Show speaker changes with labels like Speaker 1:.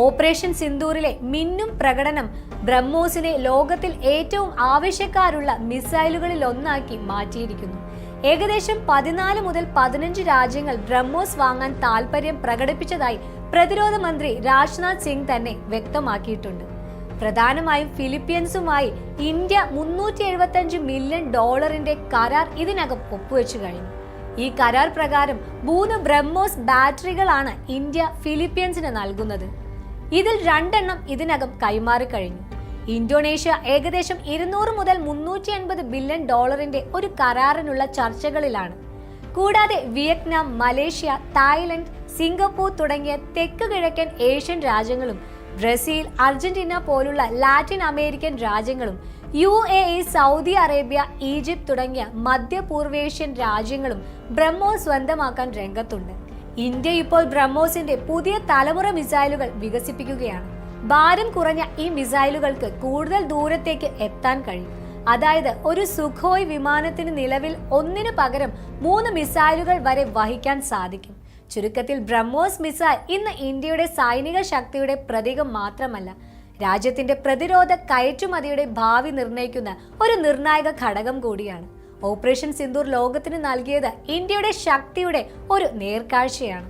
Speaker 1: Operation സിന്ദൂറിലെ മിന്നും പ്രകടനം ബ്രഹ്മോസിനെ ലോകത്തിൽ ഏറ്റവും ആവശ്യക്കാരുള്ള മിസൈലുകളിൽ ഒന്നാക്കി മാറ്റിയിരിക്കുന്നു. ഏകദേശം 14 മുതൽ 15 രാജ്യങ്ങൾ ബ്രഹ്മോസ് വാങ്ങാൻ താൽപര്യം പ്രകടിപ്പിച്ചതായി പ്രതിരോധ മന്ത്രി രാജ്നാഥ് സിംഗ് തന്നെ വ്യക്തമാക്കിയിട്ടുണ്ട്. പ്രധാനമായും ഫിലിപ്പീൻസുമായി ഇന്ത്യ $375 മില്യൺ കരാർ ഇതിനകം ഒപ്പുവെച്ചു കഴിഞ്ഞു. ഈ കരാർ പ്രകാരം 3 ബ്രഹ്മോസ് ബാറ്ററികളാണ് ഇന്ത്യ ഫിലിപ്പീൻസിന് നൽകുന്നത്. ഇതിൽ 2 എണ്ണം ഇതിനകം കൈമാറി കഴിഞ്ഞു. ഇന്തോനേഷ്യ ഏകദേശം 200 മുതൽ $380 ബില്യൺ ഒരു കരാറിനുള്ള ചർച്ചകളിലാണ്. കൂടാതെ വിയറ്റ്നാം, മലേഷ്യ, തായ്ലൻഡ്, സിംഗപ്പൂർ തുടങ്ങിയ തെക്ക് കിഴക്കൻ ഏഷ്യൻ രാജ്യങ്ങളും ബ്രസീൽ, അർജന്റീന പോലുള്ള ലാറ്റിൻ അമേരിക്കൻ രാജ്യങ്ങളും UAE, സൗദി അറേബ്യ, ഈജിപ്ത് തുടങ്ങിയ മധ്യപൂർവേഷ്യൻ രാജ്യങ്ങളും ബ്രഹ്മോസ് സ്വന്തമാക്കാൻ രംഗത്തുണ്ട്. ഇന്ത്യ ഇപ്പോൾ ബ്രഹ്മോസിന്റെ പുതിയ തലമുറ മിസൈലുകൾ വികസിപ്പിക്കുകയാണ്. ഭാരം കുറഞ്ഞ ഈ മിസൈലുകൾക്ക് കൂടുതൽ ദൂരത്തേക്ക് എത്താൻ കഴിയും. അതായത് ഒരു സുഖോയ് വിമാനത്തിന് നിലവിൽ 1 പകരം 3 മിസൈലുകൾ വരെ വഹിക്കാൻ സാധിക്കും. ചുരുക്കത്തിൽ ബ്രഹ്മോസ് മിസൈൽ ഇന്ന് ഇന്ത്യയുടെ സൈനിക ശക്തിയുടെ പ്രതീകം മാത്രമല്ല, രാജ്യത്തിന്റെ പ്രതിരോധ കയറ്റുമതിയുടെ ഭാവി നിർണ്ണയിക്കുന്ന ഒരു നിർണായക ഘടകം കൂടിയാണ്. ഓപ്പറേഷൻ സിന്ദൂർ ലോകത്തിന് നൽകിയത് ഇന്ത്യയുടെ ശക്തിയുടെ ഒരു നേർക്കാഴ്ചയാണ്.